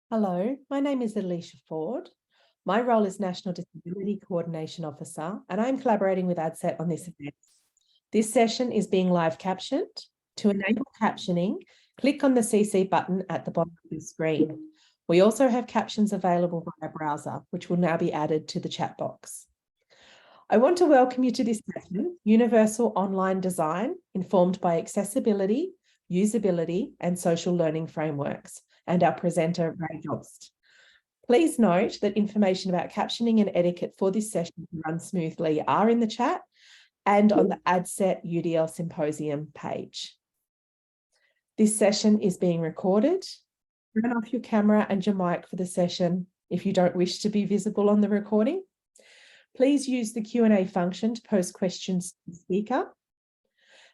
Hello, my name is Alicia Ford. My role is National Disability Coordination Officer, and I'm collaborating with ADCET on this event. This session is being live captioned. To enable captioning, click on the CC button at the bottom of the screen. We also have captions available via browser, which will now be added to the chat box. I want to welcome you to this session, Universal Online Design, informed by accessibility, usability, and social learning frameworks, and our presenter, Ray Jobst. Please note that information about captioning and etiquette for this session to run smoothly are in the chat and on the ADCET UDL Symposium page. This session is being recorded. Turn off your camera and your mic for the session if you don't wish to be visible on the recording. Please use the Q&A function to post questions to the speaker.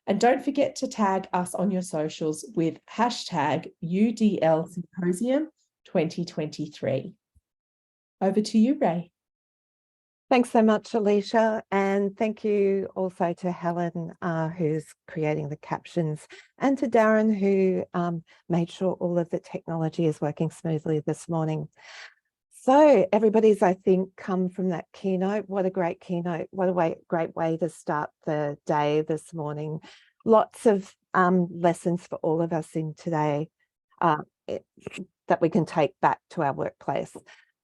And don't forget to tag us on your socials with hashtag UDL Symposium 2023. Over to you, Ray. Thanks so much, Alicia, and thank you also to Helen, who's creating the captions, and to Darren, who made sure all of the technology is working smoothly this morning. So everybody's, I think, come from that keynote. What a great keynote. What a great way to start the day this morning. Lots of lessons for all of us in today that we can take back to our workplace.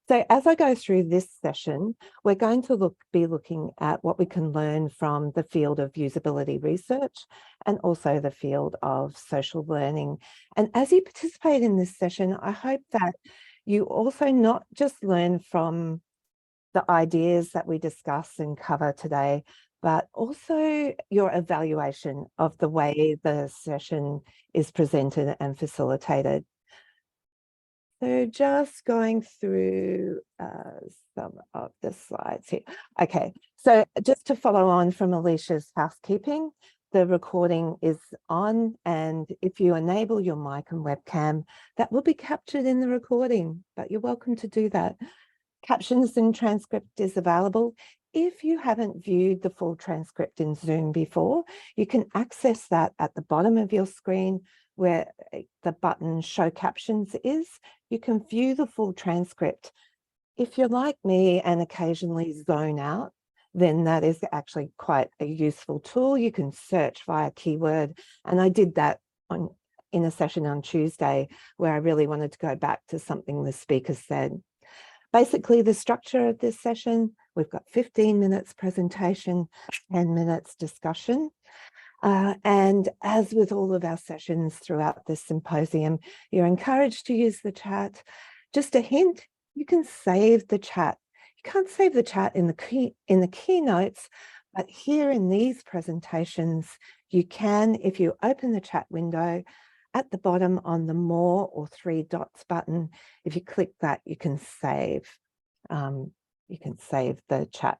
So as I go through this session, we're going to be looking at what we can learn from the field of usability research and also the field of social learning. And as you participate in this session, I hope that you also not just learn from the ideas that we discuss and cover today, but also your evaluation of the way the session is presented and facilitated. So just going through some of the slides here. Okay, so just to follow on from Alicia's housekeeping, the recording is on, and if you enable your mic and webcam, that will be captured in the recording, but you're welcome to do that. Captions and transcript is available. If you haven't viewed the full transcript in Zoom before, you can access that at the bottom of your screen where the button Show Captions is. You can view the full transcript. If you're like me and occasionally zone out, then that is actually quite a useful tool. You can search via keyword. And I did that in a session on Tuesday where I really wanted to go back to something the speaker said. Basically, the structure of this session, we've got 15 minutes presentation, 10 minutes discussion. And as with all of our sessions throughout this symposium, you're encouraged to use the chat. Just a hint, you can save the chat. You can't save the chat in the keynotes, but here in these presentations, you can, if you open the chat window at the bottom on the More or 3 dots button, if you click that, you can save. You can save the chat.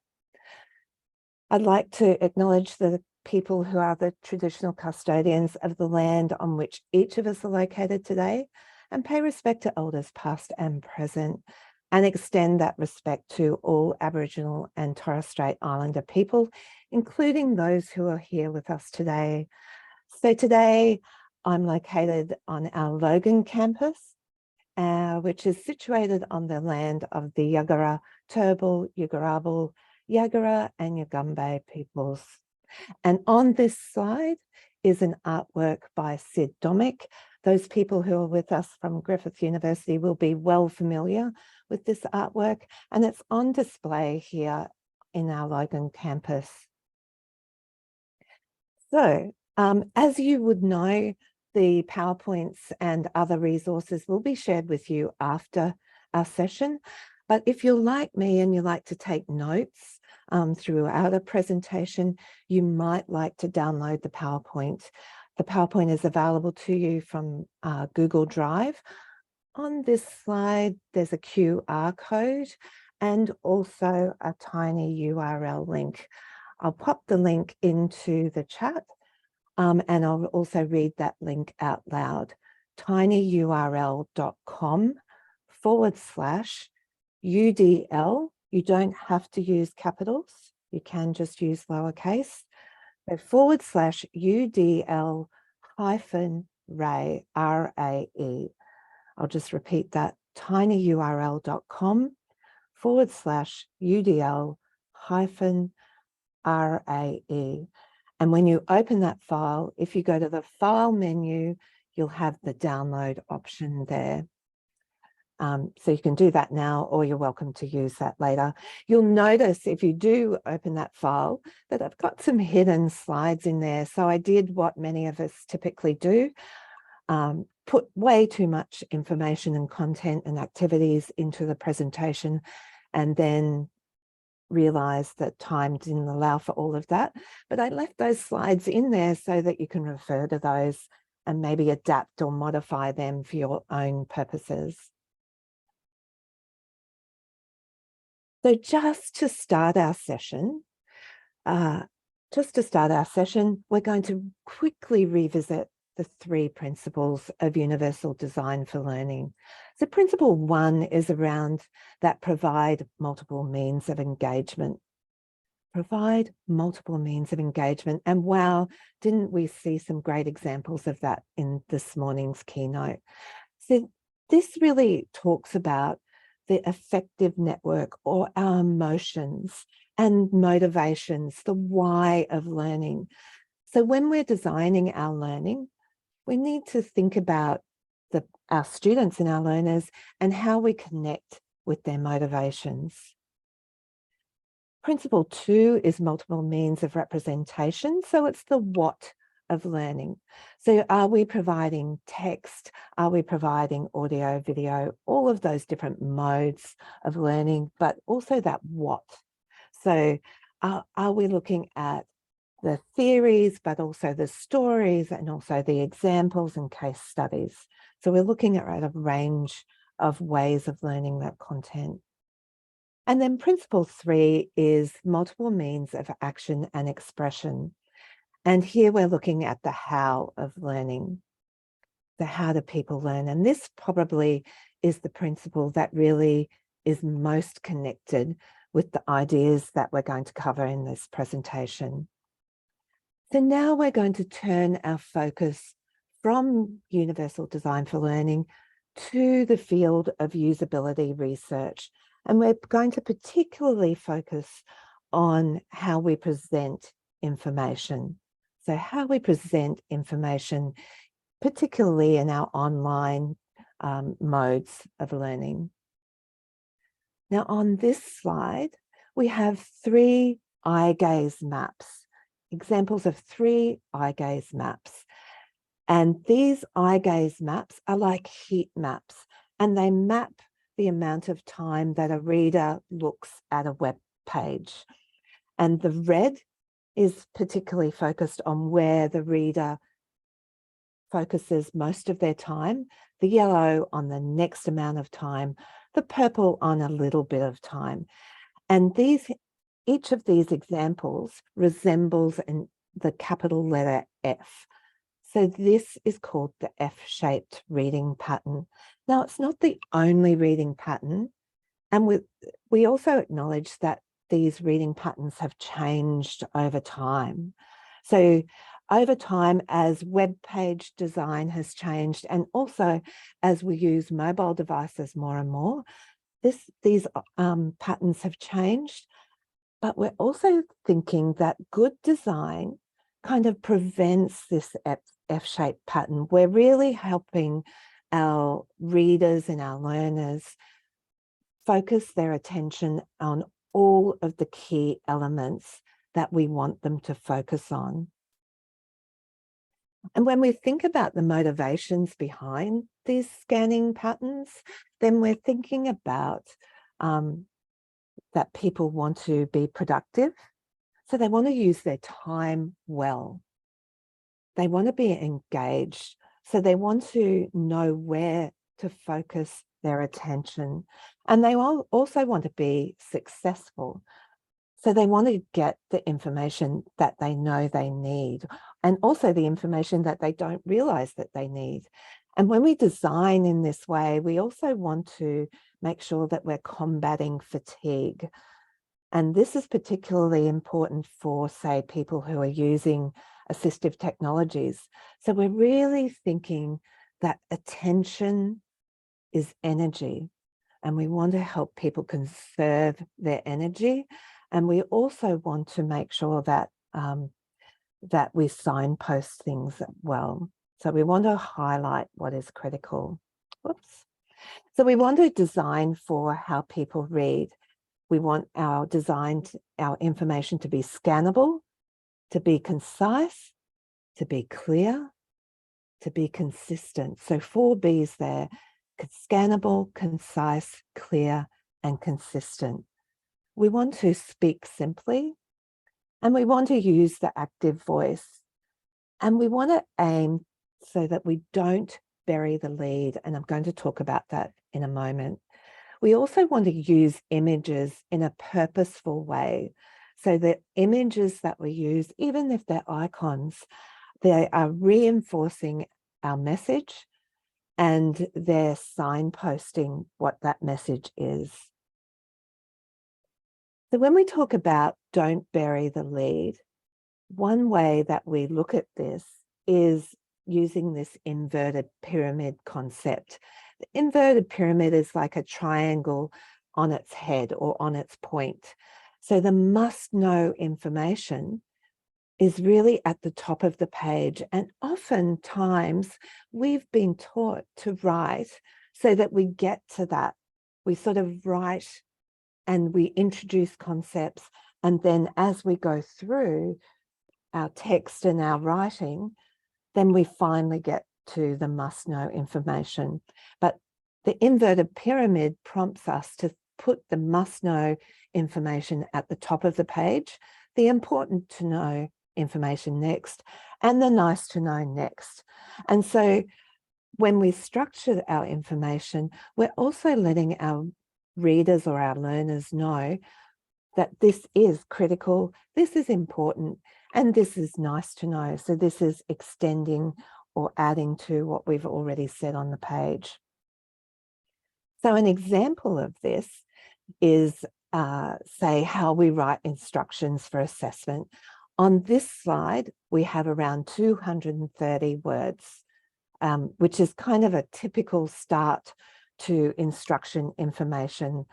I'd like to acknowledge the people who are the traditional custodians of the land on which each of us are located today, and pay respect to elders past and present, and extend that respect to all Aboriginal and Torres Strait Islander people, including those who are here with us today. So today I'm located on our Logan campus, which is situated on the land of the Yagara, Turrbal, Yugarabal, Yagara and Yugambeh peoples. And on this slide is an artwork by Sid Domick. Those people who are with us from Griffith University will be well familiar with this artwork, and it's on display here in our Logan campus. So, as you would know, the PowerPoints and other resources will be shared with you after our session. But if you're like me and you like to take notes throughout a presentation, you might like to download the PowerPoint. The PowerPoint is available to you from Google Drive. On this slide, there's a QR code and also a tiny URL link. I'll pop the link into the chat and I'll also read that link out loud. tinyurl.com/UDL. You don't have to use capitals. You can just use lowercase. So /UDL-Ray, R-A-E. I'll just repeat that tinyurl.com/UDL-RAE. And when you open that file, if you go to the File menu, you'll have the download option there. So you can do that now, or you're welcome to use that later. You'll notice if you do open that file that I've got some hidden slides in there. So I did what many of us typically do, put way too much information and content and activities into the presentation, and then realized that time didn't allow for all of that. But I left those slides in there so that you can refer to those and maybe adapt or modify them for your own purposes. So just to start our session, we're going to quickly revisit the 3 principles of universal design for learning. So principle 1 is around that provide multiple means of engagement. Provide multiple means of engagement. And wow, didn't we see some great examples of that in this morning's keynote? So this really talks about the effective network, or our emotions and motivations, the why of learning. So when we're designing our learning, we need to think about our students and our learners and how we connect with their motivations. Principle 2 is multiple means of representation. So it's the what of learning. So are we providing text? Are we providing audio, video, all of those different modes of learning, but also that what? So are we looking at the theories, but also the stories and also the examples and case studies? So we're looking at a range of ways of learning that content. And then principle 3 is multiple means of action and expression. And here we're looking at the how of learning. The how do people learn? And this probably is the principle that really is most connected with the ideas that we're going to cover in this presentation. So now we're going to turn our focus from universal design for learning to the field of usability research. And we're going to particularly focus on how we present information. So how we present information, particularly in our online modes of learning. Now on this slide, we have 3 eye gaze maps, examples of 3 eye gaze maps. And these eye gaze maps are like heat maps, and they map the amount of time that a reader looks at a web page. And the red is particularly focused on where the reader focuses most of their time, the yellow on the next amount of time, the purple on a little bit of time. And each of these examples resembles the capital letter F. So this is called the F-shaped reading pattern. Now, it's not the only reading pattern. And we also acknowledge that these reading patterns have changed over time. So over time, as web page design has changed, and also as we use mobile devices more and more, these patterns have changed. But we're also thinking that good design kind of prevents this F-shaped pattern. We're really helping our readers and our learners focus their attention on all of the key elements that we want them to focus on. And when we think about the motivations behind these scanning patterns, then we're thinking about that people want to be productive. So they want to use their time well. They want to be engaged. So they want to know where to focus their attention. And they also want to be successful. So they want to get the information that they know they need, and also the information that they don't realize that they need. And when we design in this way, we also want to make sure that we're combating fatigue. And this is particularly important for, say, people who are using assistive technologies. So we're really thinking that attention is energy. And we want to help people conserve their energy. And we also want to make sure that, that we signpost things well. So we want to highlight what is critical. Whoops. So we want to design for how people read. We want our information to be scannable, to be concise, to be clear, to be consistent. So 4 B's there: scannable, concise, clear, and consistent. We want to speak simply, and we want to use the active voice. And we want to aim so that we don't bury the lead. And I'm going to talk about that in a moment. We also want to use images in a purposeful way. So the images that we use, even if they're icons, they are reinforcing our message and they're signposting what that message is. So when we talk about don't bury the lead, one way that we look at this is using this inverted pyramid concept. The inverted pyramid is like a triangle on its head or on its point. So the must-know information is really at the top of the page. And oftentimes we've been taught to write so that we get to that. We sort of write and we introduce concepts. And then as we go through our text and our writing, then we finally get to the must-know information. But the inverted pyramid prompts us to put the must-know information at the top of the page, the important to know information next, and the nice to know next. And so when we structure our information, we're also letting our readers or our learners know that this is critical, this is important, and this is nice to know. So this is extending or adding to what we've already said on the page. So an example of this is, say, how we write instructions for assessment. On this slide, we have around 230 words, which is kind of a typical start to instruction information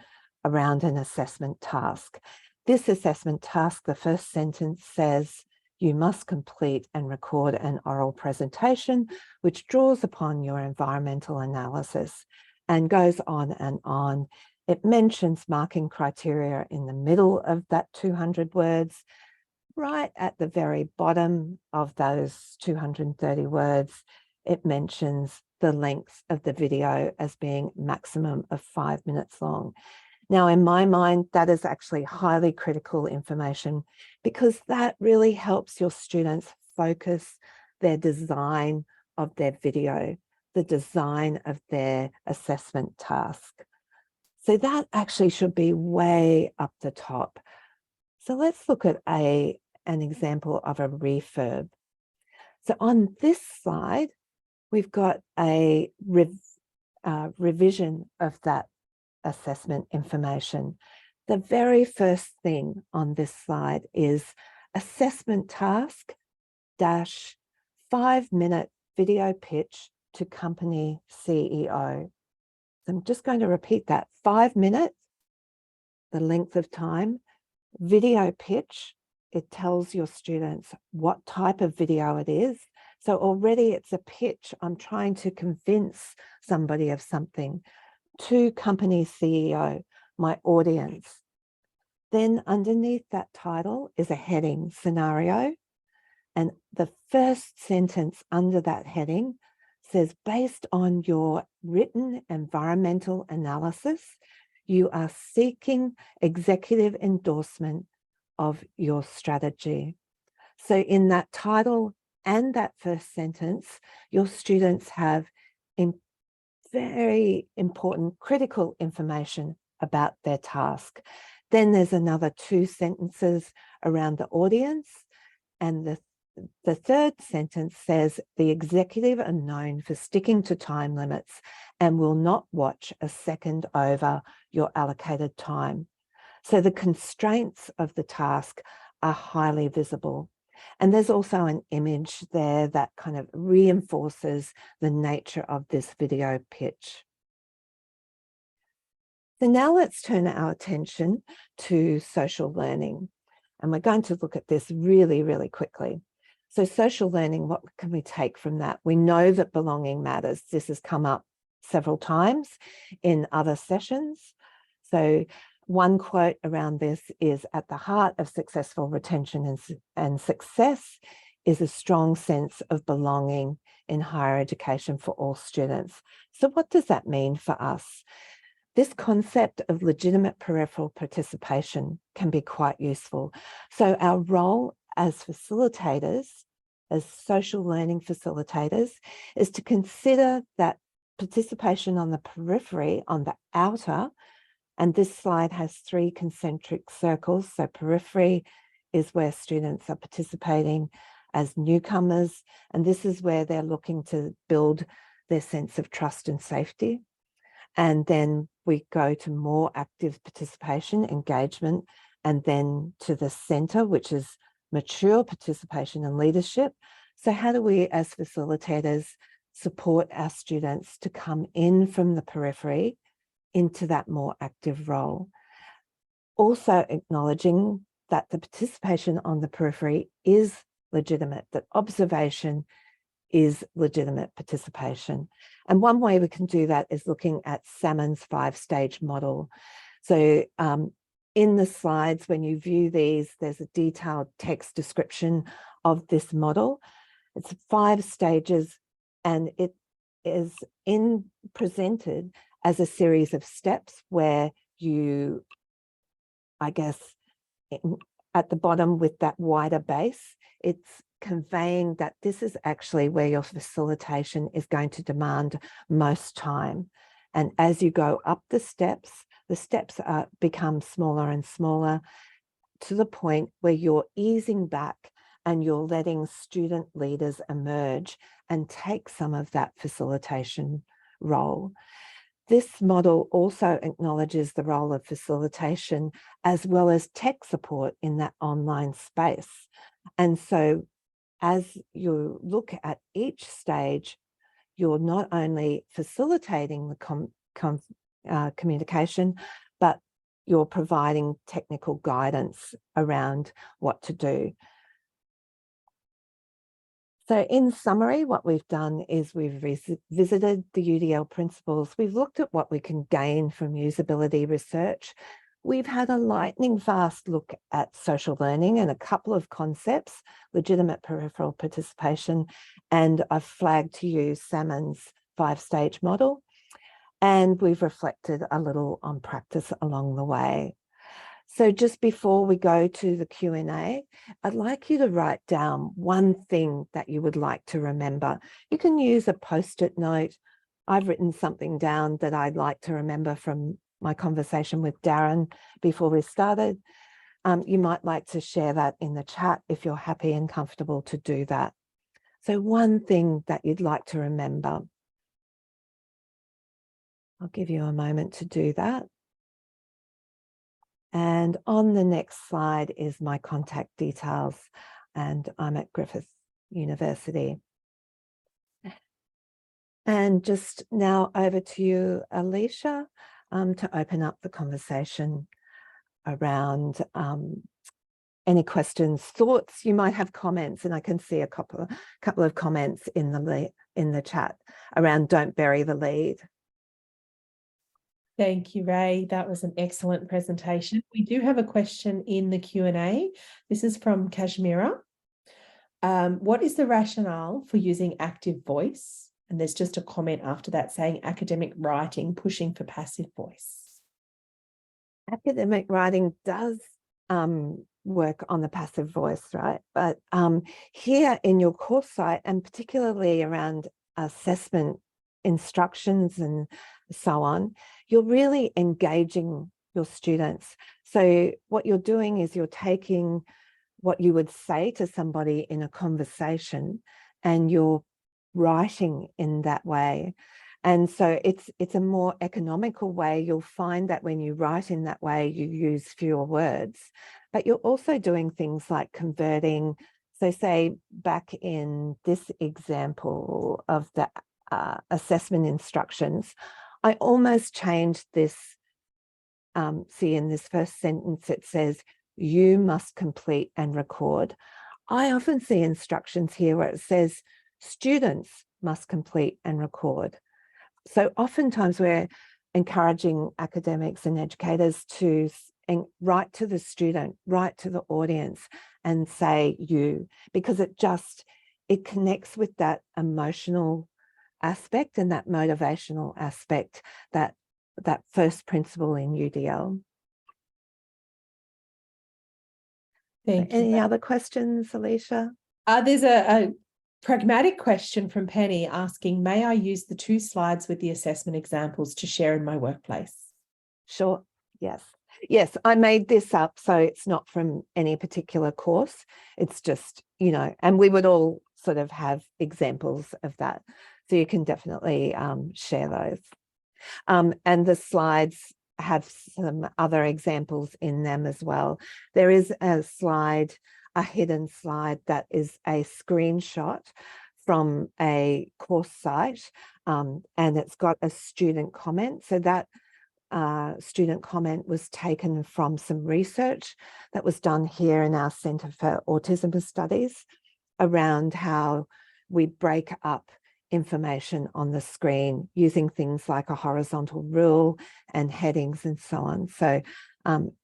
around an assessment task. This assessment task, the first sentence says, you must complete and record an oral presentation which draws upon your environmental analysis, and goes on and on. It mentions marking criteria in the middle of that 200 words. Right at the very bottom of those 230 words, it mentions the length of the video as being maximum of 5 minutes long. Now, in my mind, that is actually highly critical information because that really helps your students focus their design of their video, the design of their assessment task. So that actually should be way up the top. So let's look at an example of a refurb. So on this slide, we've got a revision of that assessment information. The very first thing on this slide is assessment task dash 5-minute video pitch to company CEO. So I'm just going to repeat that. 5 minutes, the length of time. Video pitch, it tells your students what type of video it is. So already it's a pitch. I'm trying to convince somebody of something. To company CEO, my audience. Then underneath that title is a heading, scenario. And the first sentence under that heading says, based on your written environmental analysis, you are seeking executive endorsement of your strategy. So in that title and that first sentence, your students have very important critical information about their task. Then there's another 2 sentences around the audience. And the third sentence says the executive are known for sticking to time limits and will not watch a second over your allocated time. So the constraints of the task are highly visible. And there's also an image there that kind of reinforces the nature of this video pitch. So now let's turn our attention to social learning. And we're going to look at this really, really quickly. So social learning, what can we take from that? We know that belonging matters. This has come up several times in other sessions. So one quote around this is, at the heart of successful retention and success is a strong sense of belonging in higher education for all students. So what does that mean for us? This concept of legitimate peripheral participation can be quite useful. So our role as facilitators, as social learning facilitators, is to consider that participation on the periphery, on the outer, and this slide has 3 concentric circles. So periphery is where students are participating as newcomers, and this is where they're looking to build their sense of trust and safety. And then we go to more active participation, engagement, and then to the center, which is mature participation and leadership. So how do we as facilitators support our students to come in from the periphery into that more active role? Also acknowledging that the participation on the periphery is legitimate, that observation is legitimate participation. And one way we can do that is looking at Salmon's 5-stage model. So in the slides, when you view these, there's a detailed text description of this model. It's 5 stages, and it is presented as a series of steps where you, I guess, at the bottom with that wider base, it's conveying that this is actually where your facilitation is going to most time. And as you go up the steps become smaller and smaller to the point where you're easing back and you're letting student leaders emerge and take some of that facilitation role. This model also acknowledges the role of facilitation as well as tech support in that online space. And so as you look at each stage, you're not only facilitating the communication, but you're providing technical guidance around what to do. So in summary, what we've done is we've visited the UDL principles. We've looked at what we can gain from usability research. We've had a lightning fast look at social learning and a couple of concepts, legitimate peripheral participation, and I've flagged to you Salmon's 5-stage model. And we've reflected a little on practice along the way. So just before we go to the Q&A, I'd like you to write down one thing that you would like to remember. You can use a post-it note. I've written something down that I'd like to remember from my conversation with Darren before we started. You might like to share that in the chat if you're happy and comfortable to do that. So one thing that you'd like to remember. I'll give you a moment to do that. And on the next slide is my contact details, and I'm at Griffith University. And just now over to you, Alicia, to open up the conversation around any questions, thoughts. You might have comments, and I can see a couple of comments in the chat around "Don't bury the lead." Thank you, Ray. That was an excellent presentation. We do have a question in the Q&A. This is from Kashmira. What is the rationale for using active voice? And there's just a comment after that saying academic writing pushing for passive voice. Academic writing does work on the passive voice, right? But here in your course site, and particularly around assessment instructions and so on, you're really engaging your students. So what you're doing is you're taking what you would say to somebody in a conversation and you're writing in that way. And so it's a more economical way. You'll find that when you write in that way, you use fewer words, but you're also doing things like converting. So say back in this example of the assessment instructions, I almost changed this see in this first sentence, it says, you must complete and record. I often see instructions here where it says, students must complete and record. So oftentimes we're encouraging academics and educators to write to the student, write to the audience and say you, because it connects with that emotional aspect and that motivational aspect, that first principle in UDL. Thank you. Any other questions, Alicia? There's a pragmatic question from Penny asking, may I use the 2 slides with the assessment examples to share in my workplace? Sure, yes. Yes, I made this up, so it's not from any particular course. It's just, and we would all sort of have examples of that. So you can definitely share those. And the slides have some other examples in them as well. There is a hidden slide that is a screenshot from a course site, and it's got a student comment. So that student comment was taken from some research that was done here in our Centre for Autism Studies around how we break up information on the screen using things like a horizontal rule and headings and so on. So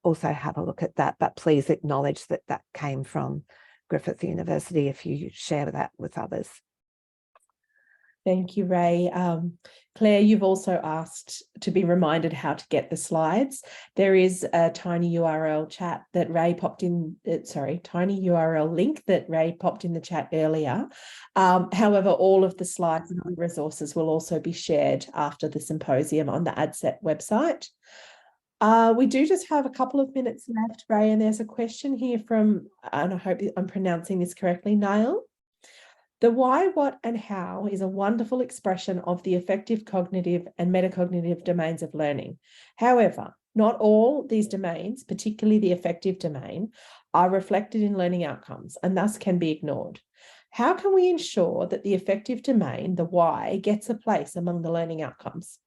also have a look at that, but please acknowledge that that came from Griffith University if you share that with others. Thank you, Ray. Claire, you've also asked to be reminded how to get the slides. There is a tiny URL chat that Ray popped in, tiny URL link that Ray popped in the chat earlier. However, all of the slides and other resources will also be shared after the symposium on the ADCET website. We do just have a couple of minutes left, Ray, and there's a question here from, and I hope I'm pronouncing this correctly, Niall. The why, what, and how is a wonderful expression of the affective, cognitive, and metacognitive domains of learning. However, not all these domains, particularly the affective domain, are reflected in learning outcomes and thus can be ignored. How can we ensure that the affective domain, the why, gets a place among the learning outcomes?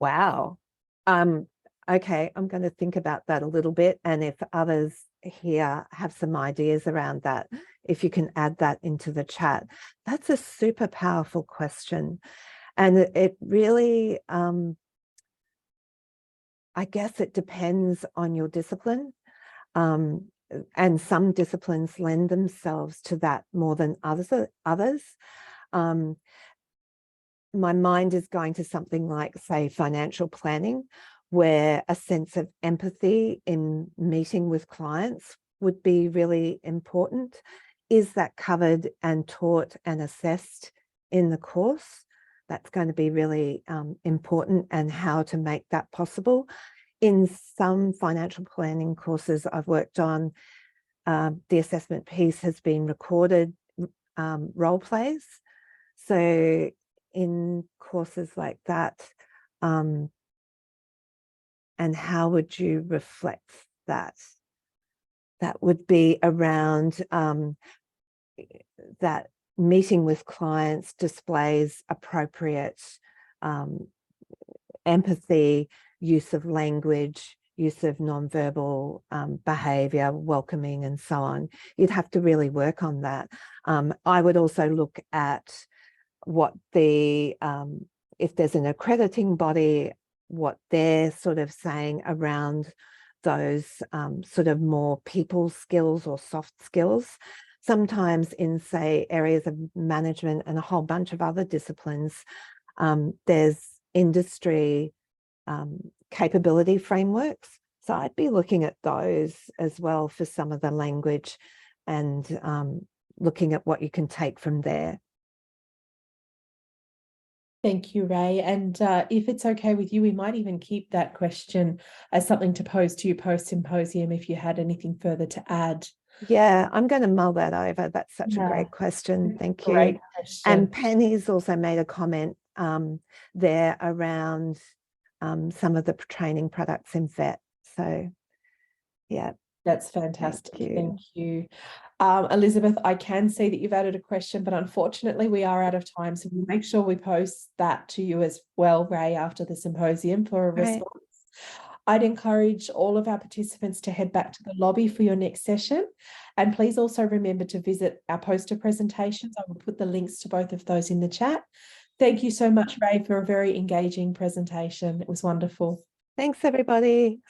Wow. Okay, I'm going to think about that a little bit, and if others here have some ideas around that, if you can add that into the chat. That's a super powerful question, and it really, I guess it depends on your discipline, and some disciplines lend themselves to that more than others. My mind is going to something like, say, financial planning, where a sense of empathy in meeting with clients would be really important. Is that covered and taught and assessed in the course? That's going to be really important, and how to make that possible. In some financial planning courses I've worked on, the assessment piece has been recorded role plays. So in courses like that, and how would you reflect that? That would be around that meeting with clients displays appropriate empathy, use of language, use of nonverbal behaviour, welcoming, and so on. You'd have to really work on that. I would also look at what if there's an accrediting body, what they're sort of saying around those sort of more people skills or soft skills. Sometimes in, say, areas of management and a whole bunch of other disciplines, there's industry capability frameworks. So I'd be looking at those as well for some of the language, and looking at what you can take from there. Thank you, Ray. And if it's okay with you, we might even keep that question as something to pose to you post-symposium if you had anything further to add. Yeah, I'm going to mull that over. That's such a great question. Thank you. Great question. And Penny's also made a comment there around some of the training products in VET. So, yeah. That's fantastic. Thank you. Elizabeth, I can see that you've added a question, but unfortunately we are out of time. So we'll make sure we post that to you as well, Ray, after the symposium for a response. I'd encourage all of our participants to head back to the lobby for your next session. And please also remember to visit our poster presentations. I will put the links to both of those in the chat. Thank you so much, Ray, for a very engaging presentation. It was wonderful. Thanks, everybody.